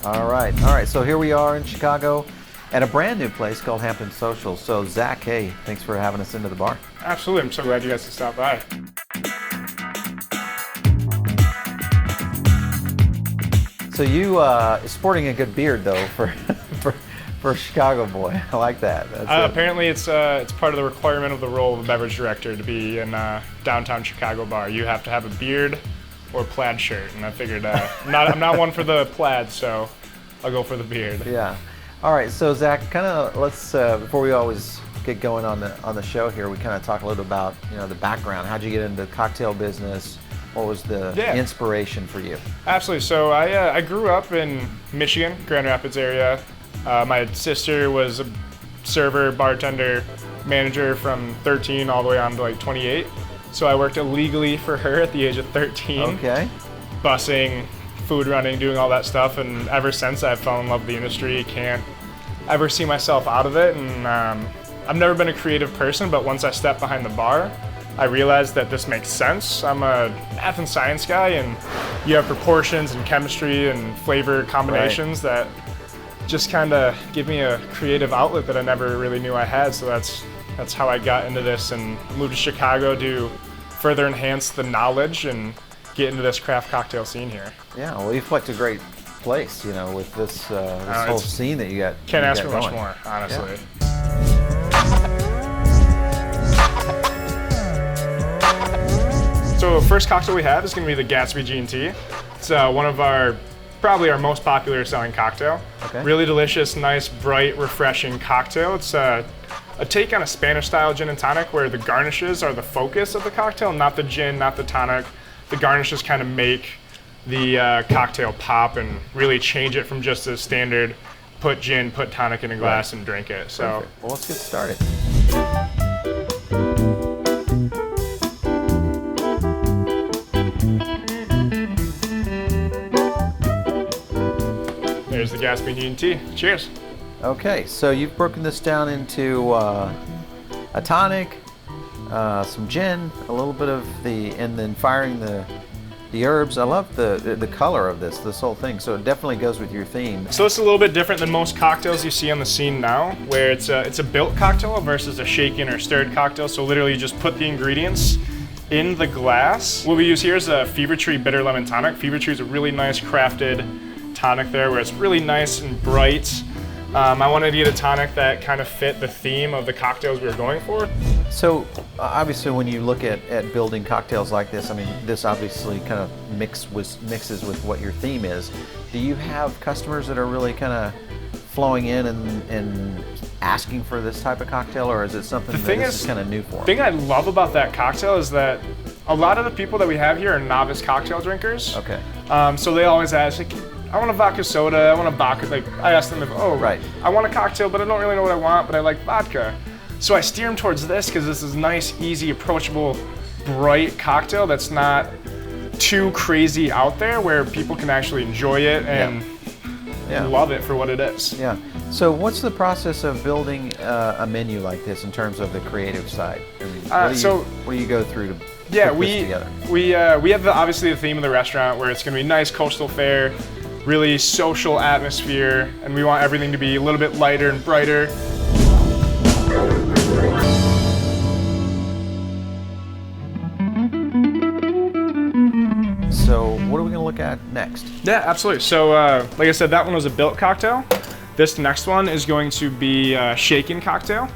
All right. So here we are in Chicago at a brand new place called Hampton Social. So Zach, hey, thanks for having us into the bar. Absolutely. I'm so glad you guys could stop by. So you sporting a good beard though for for a Chicago boy. I like that. Apparently, it's part of the requirement of the role of a beverage director to be in a downtown Chicago bar. You have to have a beard or plaid shirt, and I figured I'm not one for the plaid, so I'll go for the beard. Yeah. All right. So Zach, let's before we always get going on the show here, we kind of talk a little about the background. How'd you get into the cocktail business? What was the inspiration for you? Absolutely. So I grew up in Michigan, Grand Rapids area. My sister was a server, bartender, manager from 13 all the way on to like 28. So I worked illegally for her at the age of 13. Okay. Bussing, food running, doing all that stuff. And ever since I've fallen in love with the industry, can't ever see myself out of it. And I've never been a creative person, but once I stepped behind the bar, I realized that this makes sense. I'm a math and science guy, and you have proportions and chemistry and flavor combinations that just kind of give me a creative outlet that I never really knew I had. So that's how I got into this and moved to Chicago to further enhance the knowledge and get into this craft cocktail scene here. Yeah, well, you've picked a great place, with this whole scene that you got. Can't ask for much more, honestly. Yeah. So the first cocktail we have is going to be the Gatsby G&T. It's one of probably our most popular selling cocktail. Okay. Really delicious, nice, bright, refreshing cocktail. It's a take on a Spanish style gin and tonic where the garnishes are the focus of the cocktail, not the gin, not the tonic. The garnishes kind of make the cocktail pop and really change it from just a standard put gin, put tonic in a glass and drink it. So, perfect. Well, let's get started. There's the Gatsby G&T. Cheers. Okay, so you've broken this down into a tonic, some gin, a little bit of and then firing the herbs. I love the color of this whole thing. So it definitely goes with your theme. So it's a little bit different than most cocktails you see on the scene now, where it's a built cocktail versus a shaken or stirred cocktail. So literally you just put the ingredients in the glass. What we use here is a Fever Tree Bitter Lemon Tonic. Fever Tree is a really nice crafted tonic there where it's really nice and bright. I wanted to get a tonic that kind of fit the theme of the cocktails we were going for. So obviously when you look at building cocktails like this, I mean, this obviously kind of mixes with what your theme is. Do you have customers that are really kind of flowing in and asking for this type of cocktail, or is it something is kind of new for them? The thing I love about that cocktail is that a lot of the people that we have here are novice cocktail drinkers. Okay. So they always ask, like, I want a vodka soda, I want a vodka, like I ask them if, I want a cocktail, but I don't really know what I want, but I like vodka. So I steer them towards this because this is nice, easy, approachable, bright cocktail that's not too crazy out there where people can actually enjoy it and love it for what it is. Yeah. So what's the process of building a menu like this in terms of the creative side? What do you go through to put this together? We have obviously the theme of the restaurant where it's going to be nice coastal fare, really social atmosphere, and we want everything to be a little bit lighter and brighter. So what are we going to look at next? Yeah, absolutely. So like I said, that one was a built cocktail. This next one is going to be a shaken cocktail.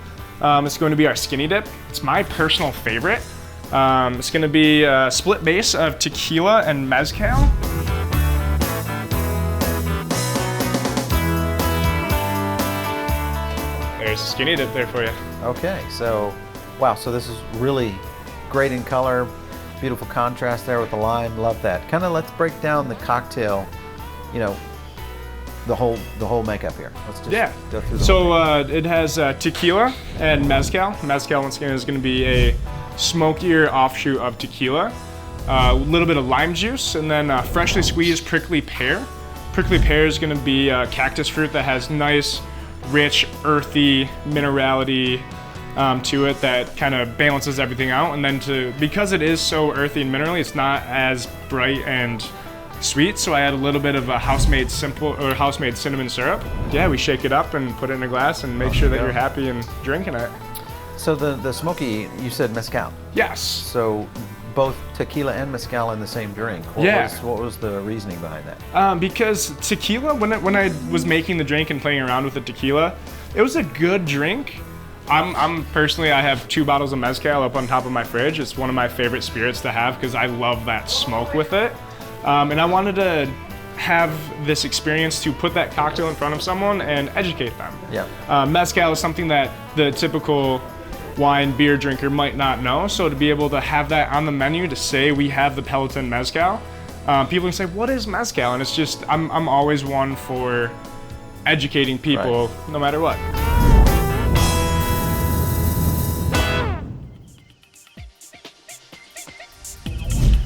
It's going to be our skinny dip. It's my personal favorite. It's going to be a split base of tequila and mezcal. There's a skinny dip there for you. Okay, so wow, so this is really great in color, beautiful contrast there with the lime. Love that. Kind of let's break down the cocktail, the whole makeup here. Let's just go through the whole thing. It has tequila and mezcal. Mezcal once again is going to be a smokier offshoot of tequila. A little bit of lime juice, and then freshly squeezed prickly pear. Prickly pear is going to be a cactus fruit that has nice, rich, earthy minerality to it that kind of balances everything out. And then because it is so earthy and minerally, it's not as bright and sweet, so I add a little bit of a house-made cinnamon syrup. Yeah, we shake it up and put it in a glass and make sure that you're happy and drinking it. So the smoky, you said mezcal. Yes. So both tequila and mezcal in the same drink. What was the reasoning behind that? Because tequila, when I was making the drink and playing around with the tequila, it was a good drink. I'm personally, I have 2 bottles of mezcal up on top of my fridge. It's one of my favorite spirits to have because I love that smoke with it. And I wanted to have this experience to put that cocktail in front of someone and educate them. Yeah. Mezcal is something that the typical wine beer drinker might not know. So to be able to have that on the menu, to say we have the Peloton Mezcal, people can say, what is mezcal? And it's just, I'm always one for educating people no matter what.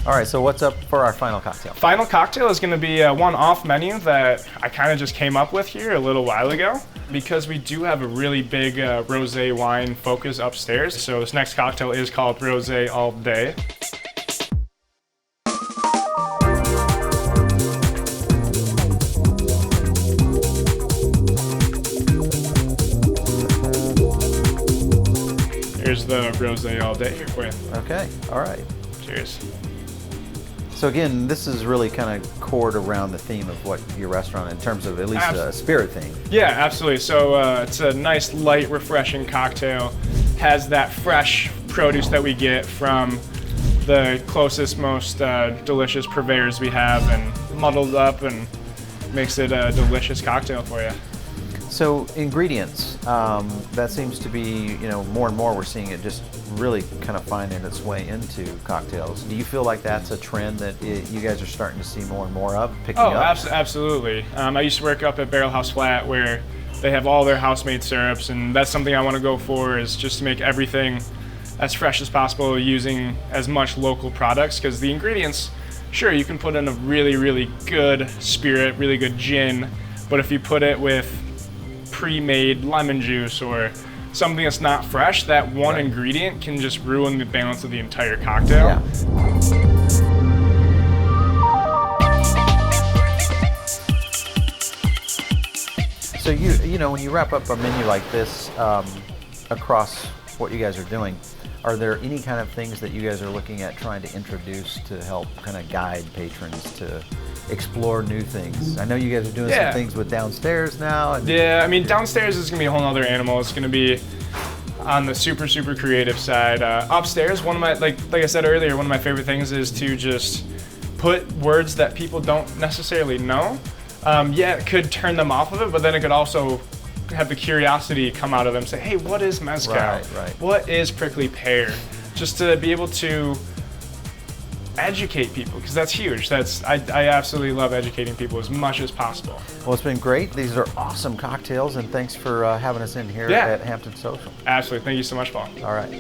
All right, so what's up for our final cocktail? Final cocktail is going to be one off menu that I kind of just came up with here a little while ago because we do have a really big rosé wine focus upstairs. So this next cocktail is called Rosé All Day. Here's the Rosé All Day here for you. Okay, all right. Cheers. So again, this is really kind of cored around the theme of what your restaurant, in terms of at least a spirit theme. Yeah, absolutely. So it's a nice, light, refreshing cocktail. Has that fresh produce that we get from the closest, most delicious purveyors we have, and muddled up and makes it a delicious cocktail for you. So ingredients, that seems to be, more and more we're seeing it just really kind of finding its way into cocktails. Do you feel like that's a trend that you guys are starting to see more and more of, picking up? Absolutely. I used to work up at Barrel House Flat where they have all their house-made syrups, and that's something I want to go for, is just to make everything as fresh as possible using as much local products, because the ingredients, sure, you can put in a really, really good spirit, really good gin, but if you put it with pre-made lemon juice or something that's not fresh, that one ingredient can just ruin the balance of the entire cocktail. Yeah. So when you wrap up a menu like this across what you guys are doing, are there any kind of things that you guys are looking at trying to introduce to help kind of guide patrons to explore new things? I know you guys are doing some things with downstairs now. Downstairs is gonna be a whole other animal. It's gonna be on the super, super creative side. Upstairs, one of my, like I said earlier, one of my favorite things is to just put words that people don't necessarily know. It could turn them off of it, but then it could also have the curiosity come out of them, say, hey, what is mezcal? Right. What is prickly pear? Just to be able to educate people, because that's huge. I absolutely love educating people as much as possible. Well, it's been great. These are awesome cocktails, and thanks for having us in here at Hampton Social. Absolutely. Thank you so much, Paul. All right.